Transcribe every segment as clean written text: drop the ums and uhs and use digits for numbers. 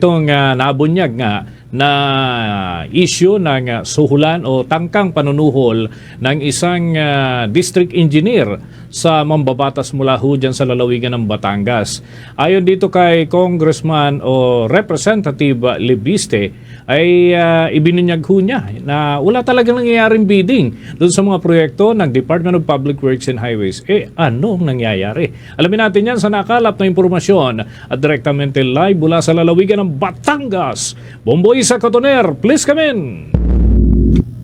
Itong nabunyag nga na issue ng suhulan o tangkang panunuhol ng isang district engineer sa mambabatas mula ho dyan sa lalawigan ng Batangas. Ayon dito kay Congressman o Representative Lebiste ay ibinunyag ho niya na wala talagang nangyayaring bidding doon sa mga proyekto ng Department of Public Works and Highways. Anong nangyayari? Alamin natin yan sa nakalap na impormasyon at direktamente live mula sa lalawigan ng Batangas. Bomboy sa Cotoner, please come in!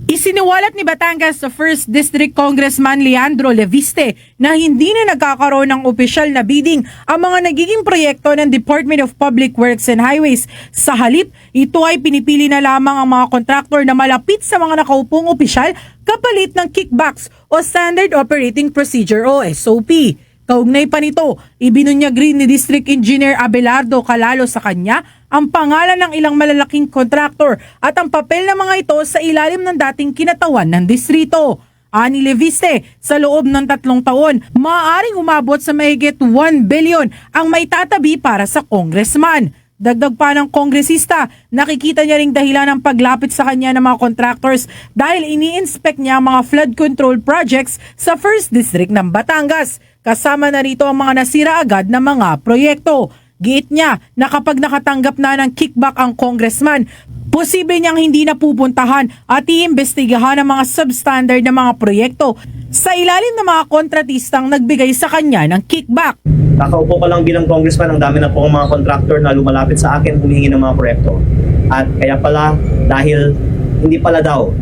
Isiniwalat ni Batangas sa 1st District Congressman Leandro Leviste na hindi na nagkakaroon ng opisyal na bidding ang mga nagiging proyekto ng Department of Public Works and Highways. Sa halip, ito ay pinipili na lamang ang mga kontraktor na malapit sa mga nakaupong opisyal kapalit ng kickbacks o Standard Operating Procedure o SOP. Kaugnay pa nito, ibinunyag rin ni District Engineer Abelardo Calalo sa kanya ang pangalan ng ilang malalaking kontraktor at ang papel ng mga ito sa ilalim ng dating kinatawan ng distrito. Ani Leviste, sa loob ng 3 taon, maaaring umabot sa mahigit 1 billion ang maitatabi para sa congressman. Dagdag pa ng kongresista, nakikita niya ring dahilan ng paglapit sa kanya ng mga contractors dahil ini-inspect niya ang mga flood control projects sa 1st District ng Batangas. Kasama na rito ang mga nasira agad na mga proyekto. Giit niya na kapag nakatanggap na ng kickback ang congressman, posible niyang hindi napupuntahan at iimbestigahan ang mga substandard na mga proyekto sa ilalim ng mga kontratistang nagbigay sa kanya ng kickback. Kakaupo ko lang bilang congressman, ang dami na po mga contractor na lumalapit sa akin humihingi ng mga proyekto. At kaya pala, dahil hindi pala daw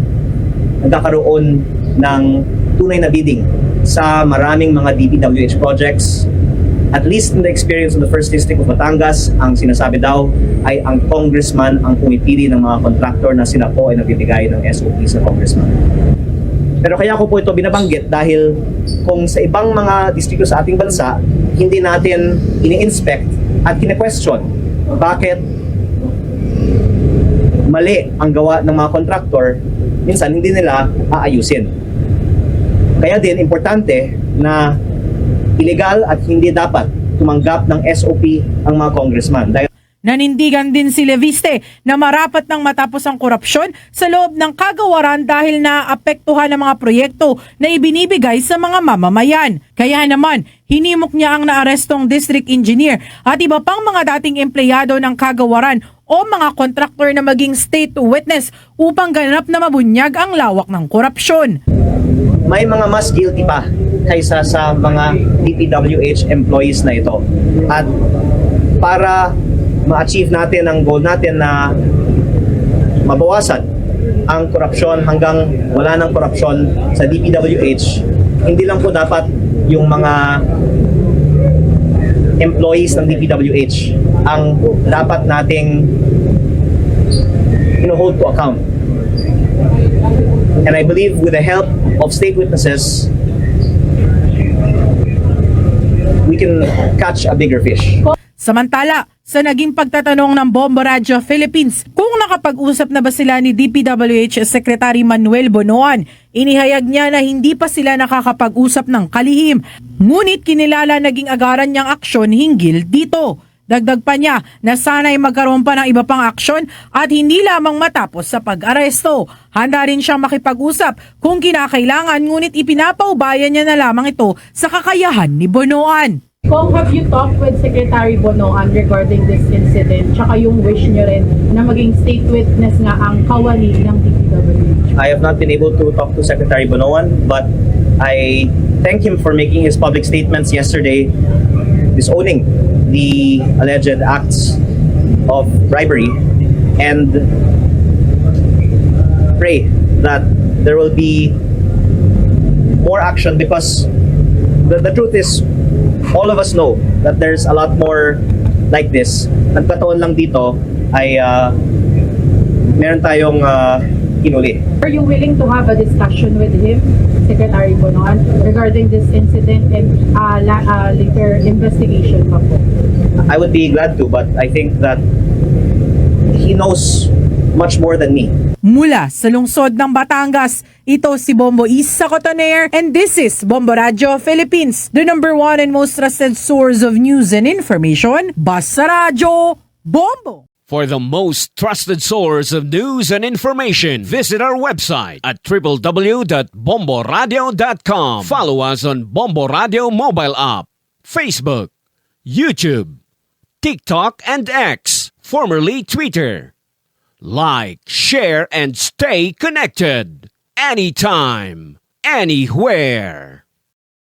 nagkakaroon ng tunay na bidding sa maraming mga DPWH projects, at least in the experience of the 1st District of Batangas, ang sinasabi daw ay ang congressman ang pumipili ng mga contractor na sila po ay nagbibigay ng SOP sa congressman. Pero kaya ko po ito binabanggit dahil kung sa ibang mga distrito sa ating bansa, hindi natin ini-inspect at kine-question bakit mali ang gawa ng mga contractor, minsan hindi nila aayusin. Kaya din, importante na illegal at hindi dapat tumanggap ng SOP ang mga congressman. Nanindigan din si Leviste na marapat nang matapos ang korupsyon sa loob ng kagawaran dahil naapektuhan ng mga proyekto na ibinibigay sa mga mamamayan. Kaya naman, hinimok niya ang naarestong district engineer at iba pang mga dating empleyado ng kagawaran o mga kontraktor na maging state witness upang ganap na mabunyag ang lawak ng korupsyon. May mga mas guilty pa kaysa sa mga DPWH employees na ito. At para ma-achieve natin ang goal natin na mabawasan ang korupsyon hanggang wala ng korupsyon sa DPWH, hindi lang po dapat yung mga employees ng DPWH ang dapat nating hold to account. And I believe with the help of state witnesses, we can catch a bigger fish. Samantala, sa naging pagtatanong ng Bombo Radio Philippines kung nakapag-usap na ba sila ni DPWH Secretary Manuel Bonoan, inihayag niya na hindi pa sila nakakapag-usap ng kalihim. Ngunit kinilala naging agaran niyang aksyon hinggil dito. Dagdag pa niya na sana'y magkaroon pa ng iba pang aksyon at hindi lamang matapos sa pag-aresto. Handa rin siyang makipag-usap kung kinakailangan, ngunit ipinapaubayan niya na lamang ito sa kakayahan ni Bonoan. Kung have you talked with Secretary Bonoan regarding this incident, tsaka yung wish niyo rin na maging state witness nga ang kawani ng DPWH? I have not been able to talk to Secretary Bonoan, but I thank him for making his public statements yesterday disowning the alleged acts of bribery, and pray that there will be more action, because the truth is, all of us know that there's a lot more like this. Nagkataon lang dito ay meron tayong hinuli. Are you willing to have a discussion with him, Secretary Bonoan, regarding this incident and later investigation pa po? I would be glad to, but I think that he knows much more than me. Mula sa lungsod ng Batangas, ito si Bombo Isa Cotoner, and this is Bombo Radio Philippines, the #1 and most trusted source of news and information. Basta Radio, Bombo! For the most trusted source of news and information, visit our website at www.bomboradio.com. Follow us on Bombo Radio mobile app, Facebook, YouTube, TikTok, and X, formerly Twitter. Like, share, and stay connected. Anytime, anywhere.